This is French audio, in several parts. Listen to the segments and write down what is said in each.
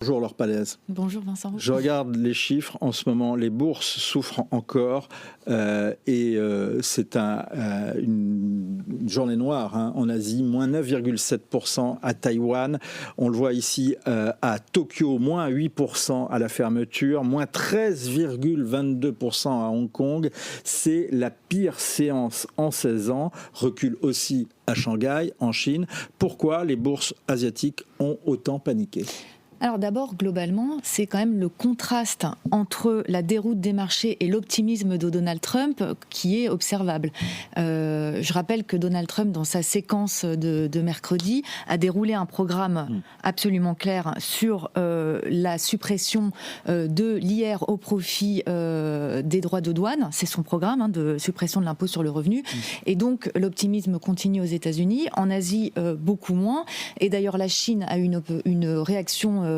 Bonjour Laure Palaise. Bonjour Vincent. Je regarde les chiffres en ce moment, les bourses souffrent encore c'est une journée noire en Asie, moins 9,7% à Taïwan, on le voit ici à Tokyo, moins 8% à la fermeture, moins 13,22% à Hong Kong, c'est la pire séance en 16 ans, recul aussi à Shanghai, en Chine. Pourquoi les bourses asiatiques ont autant paniqué ? Alors d'abord, globalement, c'est quand même le contraste entre la déroute des marchés et l'optimisme de Donald Trump qui est observable. Je rappelle que Donald Trump, dans sa séquence de mercredi, a déroulé un programme absolument clair sur la suppression de l'IR au profit des droits de douane. C'est son programme de suppression de l'impôt sur le revenu. Et donc, l'optimisme continue aux États-Unis. En Asie, beaucoup moins. Et d'ailleurs, la Chine a eu une réaction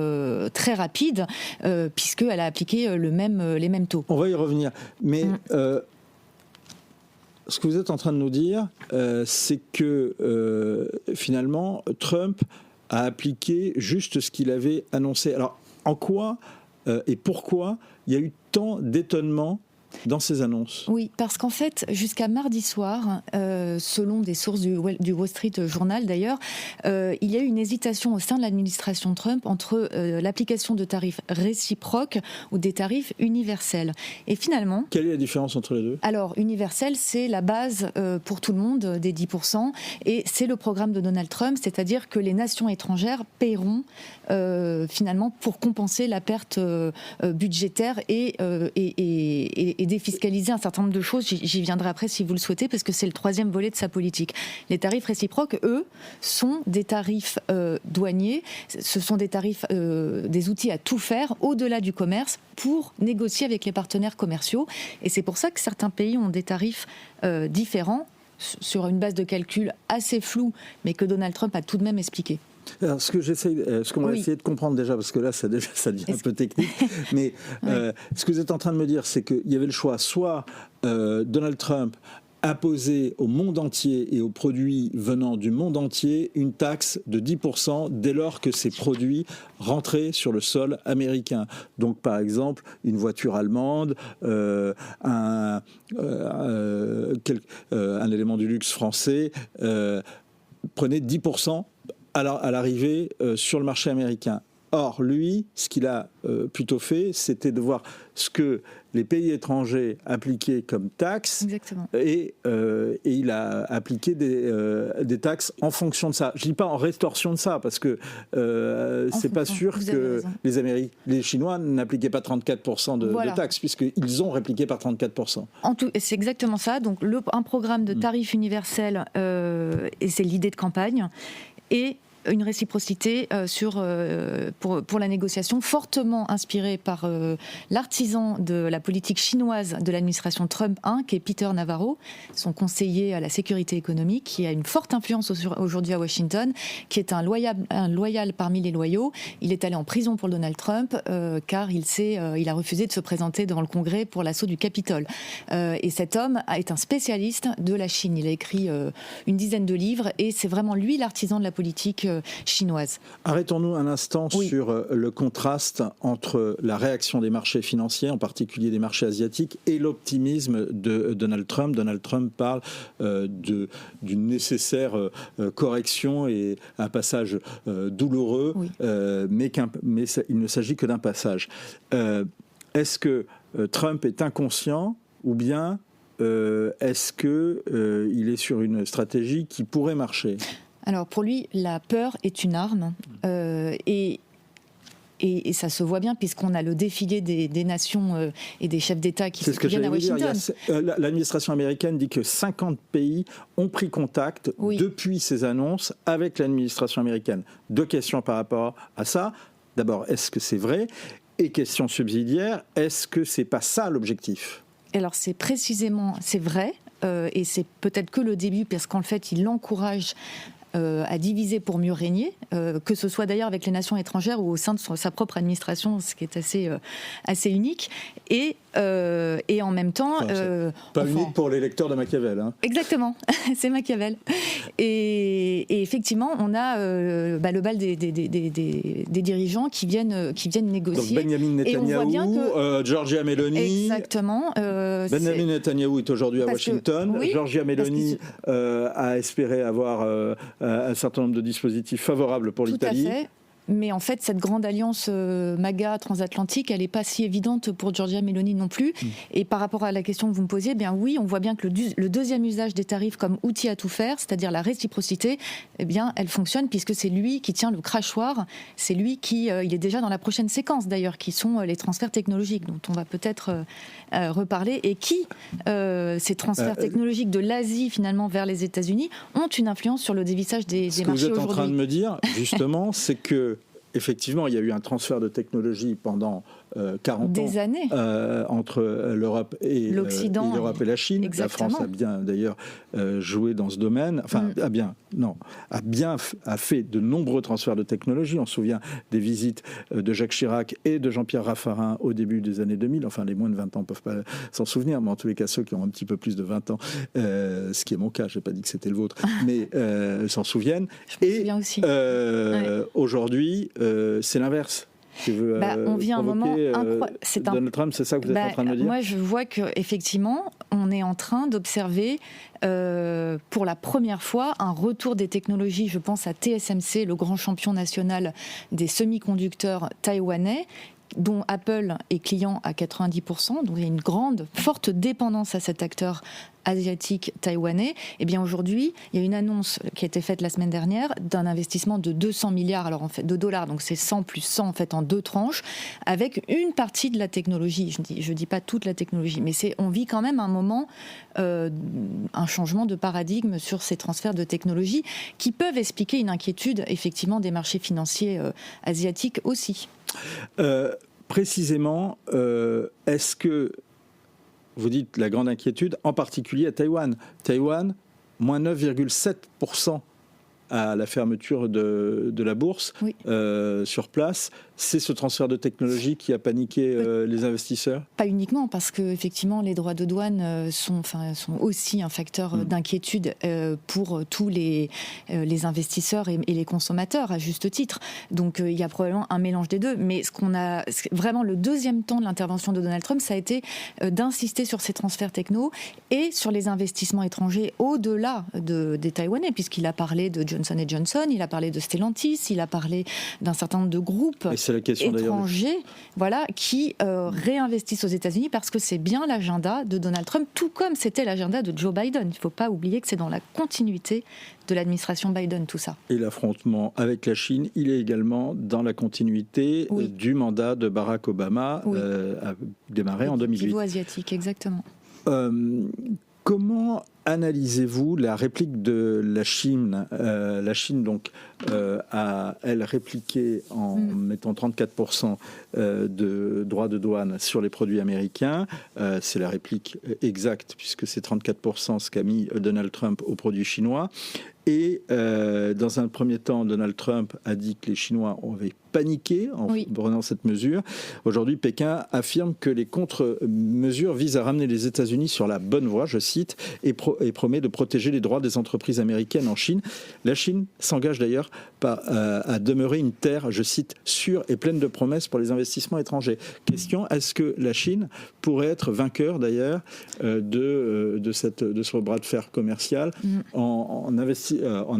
très rapide, puisqu'elle a appliqué les mêmes taux. On va y revenir. Mais ce que vous êtes en train de nous dire, c'est que finalement, Trump a appliqué juste ce qu'il avait annoncé. Alors, en quoi et pourquoi il y a eu tant d'étonnement dans ces annonces? Oui, parce qu'en fait, jusqu'à mardi soir, selon des sources du Wall Street Journal d'ailleurs, il y a eu une hésitation au sein de l'administration Trump entre l'application de tarifs réciproques ou des tarifs universels. Et finalement... Quelle est la différence entre les deux? Alors, universel, c'est la base pour tout le monde des 10%, et c'est le programme de Donald Trump, c'est-à-dire que les nations étrangères paieront finalement pour compenser la perte budgétaire et défiscaliser un certain nombre de choses. J'y viendrai après si vous le souhaitez, parce que c'est le troisième volet de sa politique. Les tarifs réciproques, eux, sont des tarifs douaniers, ce sont des tarifs, des outils à tout faire, au-delà du commerce, pour négocier avec les partenaires commerciaux. Et c'est pour ça que certains pays ont des tarifs différents, sur une base de calcul assez floue, mais que Donald Trump a tout de même expliqué. Alors, ce qu'on va essayer de comprendre déjà, parce que là, ça devient un peu technique, mais ce que vous êtes en train de me dire, c'est qu'il y avait le choix, soit Donald Trump imposer au monde entier et aux produits venant du monde entier une taxe de 10% dès lors que ces produits rentraient sur le sol américain. Donc par exemple, une voiture allemande, un élément du luxe français prenait 10% à l'arrivée sur le marché américain. Or, lui, ce qu'il a plutôt fait, c'était de voir ce que les pays étrangers appliquaient comme taxes. Exactement. Et il a appliqué des taxes en fonction de ça. Je ne dis pas en rétorsion de ça, parce que c'est pas sûr que les Chinois n'appliquaient pas 34% de taxes, puisqu'ils ont répliqué par 34%. C'est exactement ça. Donc, un programme de tarifs universels, et c'est l'idée de campagne, et une réciprocité pour la négociation, fortement inspirée par l'artisan de la politique chinoise de l'administration Trump 1, qui est Peter Navarro, son conseiller à la sécurité économique, qui a une forte influence aujourd'hui à Washington, qui est un loyal parmi les loyaux. Il est allé en prison pour Donald Trump, car il a refusé de se présenter devant le Congrès pour l'assaut du Capitole. Et cet homme est un spécialiste de la Chine. Il a écrit une dizaine de livres, et c'est vraiment lui l'artisan de la politique chinoise. Arrêtons-nous un instant sur le contraste entre la réaction des marchés financiers, en particulier des marchés asiatiques, et l'optimisme de Donald Trump. Donald Trump parle d'une nécessaire correction et un passage douloureux, mais il ne s'agit que d'un passage. Est-ce que Trump est inconscient ou bien est-ce qu'il est sur une stratégie qui pourrait marcher ? Alors pour lui, la peur est une arme et ça se voit bien puisqu'on a le défilé des nations et des chefs d'État qui viennent à Washington. L'administration américaine dit que 50 pays ont pris contact depuis ces annonces avec l'administration américaine. Deux questions par rapport à ça. D'abord, est-ce que c'est vrai ? Et question subsidiaire, est-ce que c'est pas ça l'objectif ? Alors c'est vrai, et c'est peut-être que le début parce qu'en fait il encourage à diviser pour mieux régner, que ce soit d'ailleurs avec les nations étrangères ou au sein de sa propre administration, ce qui est assez unique. Et en même temps... pas unique pour les lecteurs de Machiavel. Hein. Exactement, c'est Machiavel. Et effectivement, on a le bal des dirigeants qui viennent négocier. Donc Benjamin Netanyahou, Giorgia Meloni. Exactement. Benjamin Netanyahou est aujourd'hui à Washington. Oui, Giorgia Meloni a espéré avoir un certain nombre de dispositifs favorables pour l'Italie. Tout à fait. Mais en fait, cette grande alliance MAGA transatlantique, elle n'est pas si évidente pour Giorgia Meloni non plus. Et par rapport à la question que vous me posiez, bien oui, on voit bien que le deuxième usage des tarifs comme outil à tout faire, c'est-à-dire la réciprocité, eh bien, elle fonctionne puisque c'est lui qui tient le crachoir. C'est lui qui, il est déjà dans la prochaine séquence d'ailleurs, qui sont les transferts technologiques, dont on va peut-être reparler, et qui, ces transferts technologiques de l'Asie finalement vers les États-Unis, ont une influence sur le dévissage des marchés aujourd'hui. Ce que vous êtes en train de me dire, justement, c'est que effectivement, il y a eu un transfert de technologie pendant 40 des années entre l'Europe et l'Occident, l'Europe et la Chine. Exactement. La France a bien d'ailleurs joué dans ce domaine. Enfin, a fait de nombreux transferts de technologie. On se souvient des visites de Jacques Chirac et de Jean-Pierre Raffarin au début des années 2000. Enfin, les moins de 20 ans ne peuvent pas s'en souvenir, mais en tous les cas, ceux qui ont un petit peu plus de 20 ans, ce qui est mon cas, je n'ai pas dit que c'était le vôtre, mais s'en souviennent. Je me souviens aussi. Aujourd'hui, c'est l'inverse. On vit un moment Donald Trump, c'est ça que vous êtes en train de me dire ? Moi, je vois qu'effectivement, on est en train d'observer pour la première fois un retour des technologies. Je pense à TSMC, le grand champion national des semi-conducteurs taïwanais, dont Apple est client à 90%, donc il y a une forte dépendance à cet acteur asiatique taïwanais. Et bien aujourd'hui, il y a une annonce qui a été faite la semaine dernière d'un investissement de 200 milliards de dollars, donc c'est 100 plus 100 en fait en 2 tranches, avec une partie de la technologie. Je dis pas toute la technologie, mais on vit quand même un moment, un changement de paradigme sur ces transferts de technologie qui peuvent expliquer une inquiétude effectivement des marchés financiers asiatiques aussi. Précisément, est-ce que vous dites la grande inquiétude, en particulier à Taïwan. Taïwan, moins 9,7% à la fermeture de la bourse, oui. Sur place. C'est ce transfert de technologie qui a paniqué les investisseurs ? Pas uniquement, parce que effectivement, les droits de douane sont aussi un facteur d'inquiétude pour tous les investisseurs et les consommateurs, à juste titre. Donc il y a probablement un mélange des deux. Mais vraiment le deuxième temps de l'intervention de Donald Trump, ça a été d'insister sur ces transferts techno et sur les investissements étrangers au-delà des Taïwanais, puisqu'il a parlé de Johnson & Johnson, il a parlé de Stellantis, il a parlé d'un certain nombre de groupes étrangers, qui réinvestissent aux États-Unis, parce que c'est bien l'agenda de Donald Trump, tout comme c'était l'agenda de Joe Biden. Il ne faut pas oublier que c'est dans la continuité de l'administration Biden, tout ça. Et l'affrontement avec la Chine, il est également dans la continuité du mandat de Barack Obama, a démarré en 2008. Niveau asiatique, exactement. Comment analysez-vous la réplique de la Chine ? La Chine, donc, a, elle, répliqué en mettant 34% de droits de douane sur les produits américains. C'est la réplique exacte, puisque c'est 34% ce qu'a mis Donald Trump aux produits chinois. Et dans un premier temps, Donald Trump a dit que les Chinois avaient paniqué en prenant cette mesure. Aujourd'hui, Pékin affirme que les contre-mesures visent à ramener les États-Unis sur la bonne voie, je cite, et promet de protéger les droits des entreprises américaines en Chine. La Chine s'engage d'ailleurs à demeurer une terre, je cite, sûre et pleine de promesses pour les investissements étrangers. Question, est-ce que la Chine pourrait être vainqueur d'ailleurs de ce bras de fer commercial en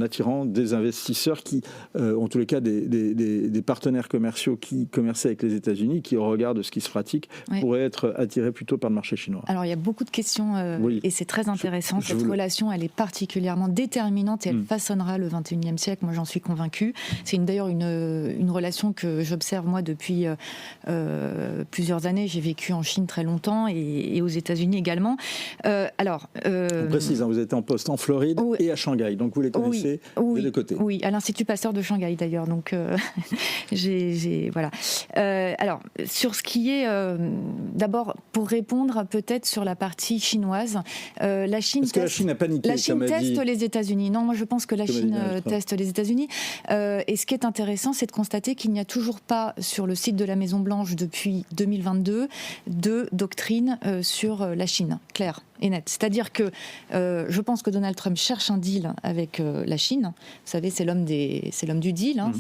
attirant des investisseurs qui, en tous les cas, des partenaires commerciaux qui commerçaient avec les États-Unis, qui, au regard de ce qui se pratique, pourraient être attirés plutôt par le marché chinois. Alors, il y a beaucoup de questions et c'est très intéressant. Cette relation, elle est particulièrement déterminante et elle façonnera le 21e siècle. Moi, j'en suis convaincue. C'est d'ailleurs une relation que j'observe, moi, depuis plusieurs années. J'ai vécu en Chine très longtemps et aux États-Unis également. On précise, vous êtes en poste en Floride et à Shanghai, donc vous les connaissez des deux côtés. Oui, à l'Institut Pasteur de Shanghai d'ailleurs. Donc, voilà. Alors, sur ce qui est, d'abord, pour répondre peut-être sur la partie chinoise, la Chine Est-ce que la Chine a paniqué? La Chine teste les États-Unis. Non, moi je pense que la Chine teste les États-Unis. Et ce qui est intéressant, c'est de constater qu'il n'y a toujours pas sur le site de la Maison-Blanche depuis 2022 de doctrine sur la Chine, claire et nette. C'est-à-dire que je pense que Donald Trump cherche un deal avec la Chine. Vous savez, c'est l'homme du deal. Hein.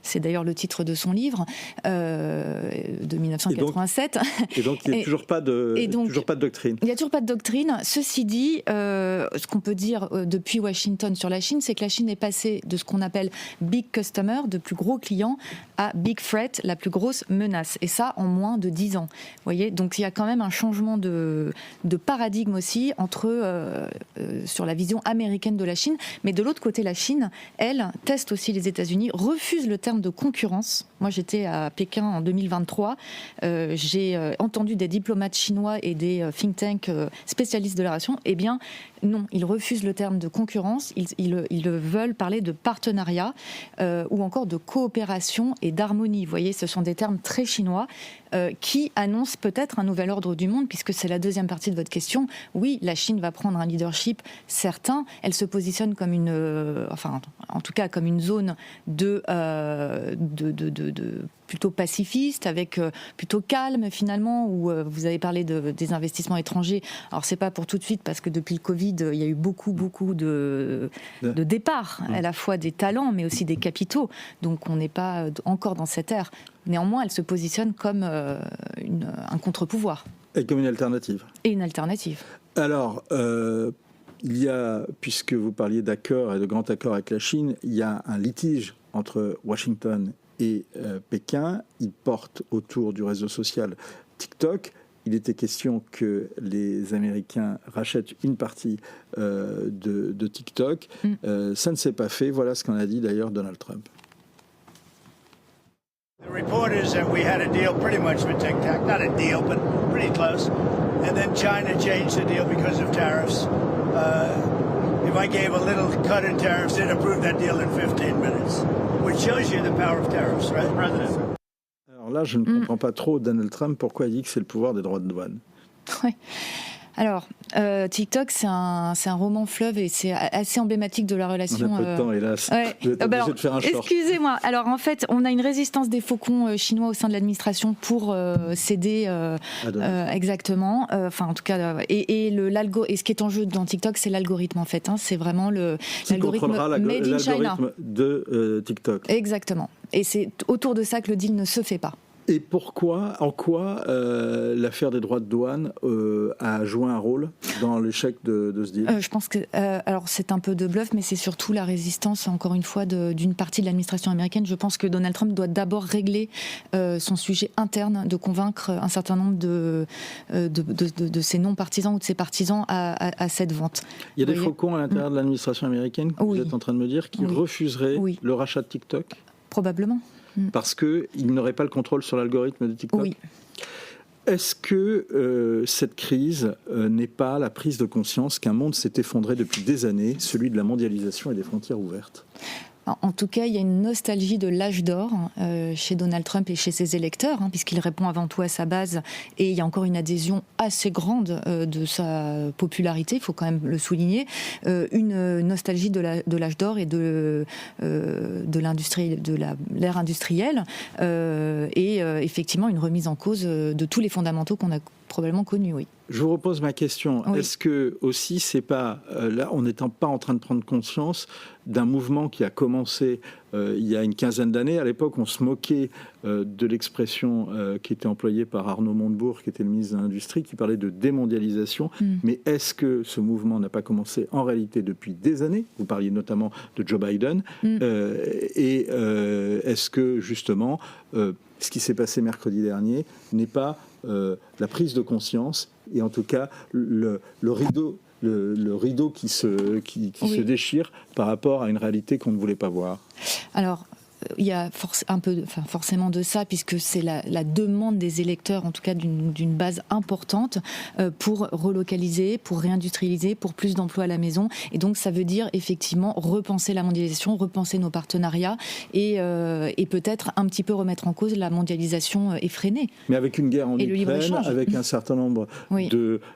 C'est d'ailleurs le titre de son livre de 1987. Et donc il n'y a toujours pas de doctrine. Il n'y a toujours pas de doctrine. Ceci dit, ce qu'on peut dire depuis Washington sur la Chine, c'est que la Chine est passée de ce qu'on appelle big customer, de plus gros clients, à big threat, la plus grosse menace. Et ça, en moins de 10 ans. Vous voyez, donc il y a quand même un changement de paradigme aussi sur la vision américaine de la Chine. Mais de l'autre côté, la Chine, elle, teste aussi les États-Unis, refuse le terme de concurrence. Moi, j'étais à Pékin en 2023. J'ai entendu des diplomates chinois et des think tanks spécialistes de la relation. Eh bien, non, ils refusent le terme de concurrence. Ils veulent parler de partenariat ou encore de coopération et d'harmonie. Vous voyez, ce sont des termes très chinois qui annoncent peut-être un nouvel ordre du monde, puisque c'est la deuxième partie de votre question. Oui, la Chine va prendre un leadership certain. Elle se positionne comme en tout cas comme une zone de plutôt pacifiste, avec plutôt calme finalement, où vous avez parlé des investissements étrangers. Alors c'est pas pour tout de suite, parce que depuis le Covid, il y a eu beaucoup de départs, à la fois des talents, mais aussi des capitaux. Donc on n'est pas encore dans cette ère. Néanmoins, elle se positionne comme un contre-pouvoir. Et comme une alternative. Et une alternative. Alors, il y a, puisque vous parliez d'accord et de grands accords avec la Chine, il y a un litige entre Washington et Pékin. Il porte autour du réseau social TikTok. Il était question que les Américains rachètent une partie de TikTok. Ça ne s'est pas fait. Voilà ce qu'en a dit d'ailleurs Donald Trump. The report is that we had a deal pretty much with TikTok. Not a deal, but pretty close. And then China changed the deal because of tariffs. If I gave a little cut in tariffs, they'd approve that deal in 15 minutes. Which shows you the power of tariffs, right, President? Alors là, je ne comprends pas trop Donald Trump pourquoi il dit que c'est le pouvoir des droits de douane. Oui. Alors, TikTok, c'est un roman fleuve et c'est assez emblématique de la relation. On a peu de temps, hélas. Ouais. Je vais être obligé de faire un short. Excusez-moi. Alors, en fait, on a une résistance des faucons chinois au sein de l'administration pour céder exactement. Enfin, en tout cas, et ce qui est en jeu dans TikTok, c'est l'algorithme, en fait. Hein. C'est vraiment l'algorithme made in China de TikTok. Exactement. Et c'est autour de ça que le deal ne se fait pas. Et en quoi l'affaire des droits de douane a joué un rôle dans l'échec de ce deal? Je pense que alors c'est un peu de bluff, mais c'est surtout la résistance, encore une fois, d'une partie de l'administration américaine. Je pense que Donald Trump doit d'abord régler son sujet interne, de convaincre un certain nombre de ses non-partisans ou de ses partisans à cette vente. Il y a des faucons à l'intérieur de l'administration américaine, que vous êtes en train de me dire, qui refuseraient le rachat de TikTok? Probablement. Parce qu'il n'aurait pas le contrôle sur l'algorithme de TikTok. Oui. Est-ce que cette crise n'est pas la prise de conscience qu'un monde s'est effondré depuis des années, celui de la mondialisation et des frontières ouvertes? En tout cas, il y a une nostalgie de l'âge d'or chez Donald Trump et chez ses électeurs, puisqu'il répond avant tout à sa base. Et il y a encore une adhésion assez grande de sa popularité, il faut quand même le souligner. Une nostalgie de l'âge d'or et de l'industrie, de l'ère industrielle. Et effectivement, une remise en cause de tous les fondamentaux qu'on a probablement connus, oui. Je vous repose ma question. Oui. Est-ce que aussi c'est pas là, on n'étant pas en train de prendre conscience d'un mouvement qui a commencé il y a une quinzaine d'années. À l'époque, on se moquait de l'expression qui était employée par Arnaud Montebourg, qui était le ministre de l'Industrie, qui parlait de démondialisation. Mais est-ce que ce mouvement n'a pas commencé en réalité depuis des années? Vous parliez notamment de Joe Biden. Et est-ce que justement ce qui s'est passé mercredi dernier n'est pas la prise de conscience et en tout cas le rideau qui se déchire par rapport à une réalité qu'on ne voulait pas voir? Alors, il y a forcément de ça, puisque c'est la demande des électeurs, en tout cas d'une base importante, pour relocaliser, pour réindustrialiser, pour plus d'emplois à la maison. Et donc ça veut dire effectivement repenser la mondialisation, repenser nos partenariats et peut-être un petit peu remettre en cause la mondialisation effrénée. Mais avec une guerre en Ukraine, avec un certain nombre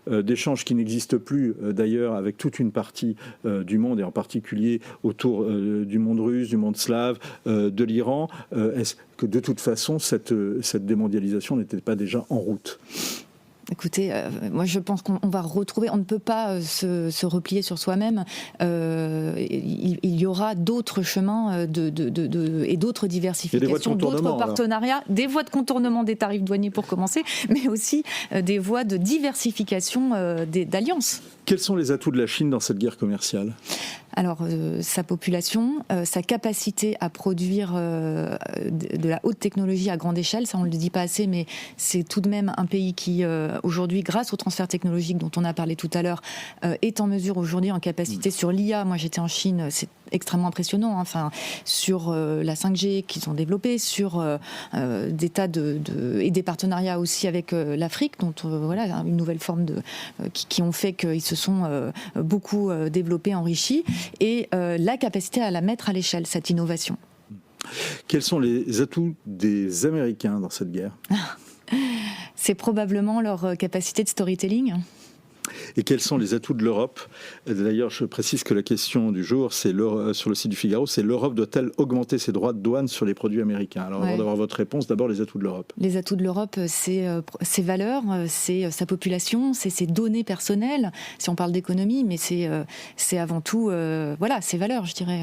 d'échanges qui n'existent plus d'ailleurs avec toute une partie du monde, et en particulier autour du monde russe, du monde slave, de l'Iran, est-ce que de toute façon cette démondialisation n'était pas déjà en route ? Écoutez, moi je pense qu'on va retrouver, on ne peut pas se replier sur soi-même. Il y aura d'autres chemins et d'autres diversifications, d'autres partenariats, des voies de contournement des tarifs douaniers pour commencer, mais aussi des voies de diversification d'alliances. Quels sont les atouts de la Chine dans cette guerre commerciale ? Alors, sa population, sa capacité à produire de la haute technologie à grande échelle, ça on ne le dit pas assez, mais c'est tout de même un pays qui, aujourd'hui, grâce au transfert technologique dont on a parlé tout à l'heure, est en mesure aujourd'hui, en capacité sur l'IA. Moi, j'étais en Chine, c'est extrêmement impressionnant, hein, enfin, sur la 5G qu'ils ont développée, sur des tas et des partenariats aussi avec l'Afrique, dont voilà, une nouvelle forme qui ont fait qu'ils se sont beaucoup développés, enrichis, et la capacité à la mettre à l'échelle, cette innovation. Quels sont les atouts des Américains dans cette guerre ? C'est probablement leur capacité de storytelling. Et quels sont les atouts de l'Europe ? D'ailleurs, je précise que la question du jour, c'est sur le site du Figaro, c'est l'Europe doit-elle augmenter ses droits de douane sur les produits américains ? Alors, avant d'avoir votre réponse, d'abord les atouts de l'Europe. Les atouts de l'Europe, c'est ses valeurs, c'est sa population, c'est ses données personnelles. Si on parle d'économie, mais c'est avant tout, ses valeurs, je dirais.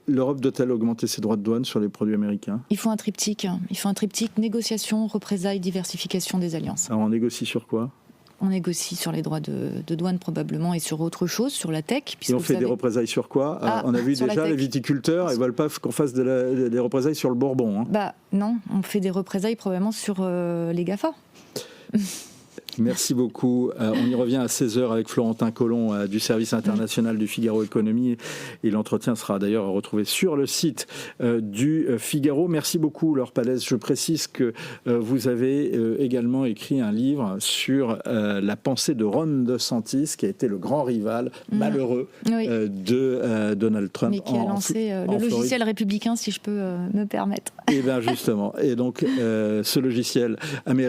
L'Europe doit-elle augmenter ses droits de douane sur les produits américains ? Il faut un triptyque. Négociation, représailles, diversification des alliances. Alors, on négocie sur quoi ? On négocie sur les droits de douane probablement et sur autre chose, sur la tech. Et on fait des représailles sur quoi ? On a vu déjà les viticulteurs, ils ne veulent pas qu'on fasse des représailles sur le Bourbon. Hein. Non, on fait des représailles probablement sur les GAFA. Merci beaucoup. On y revient à 16h avec Florentin Collomb du service international du Figaro Économie. Et l'entretien sera d'ailleurs retrouvé sur le site du Figaro. Merci beaucoup, Laure Pallès. Je précise que vous avez également écrit un livre sur la pensée de Ron DeSantis, qui a été le grand rival malheureux de Donald Trump. Mais qui a lancé le logiciel républicain, si je peux me permettre. Et bien justement. Et donc, ce logiciel américain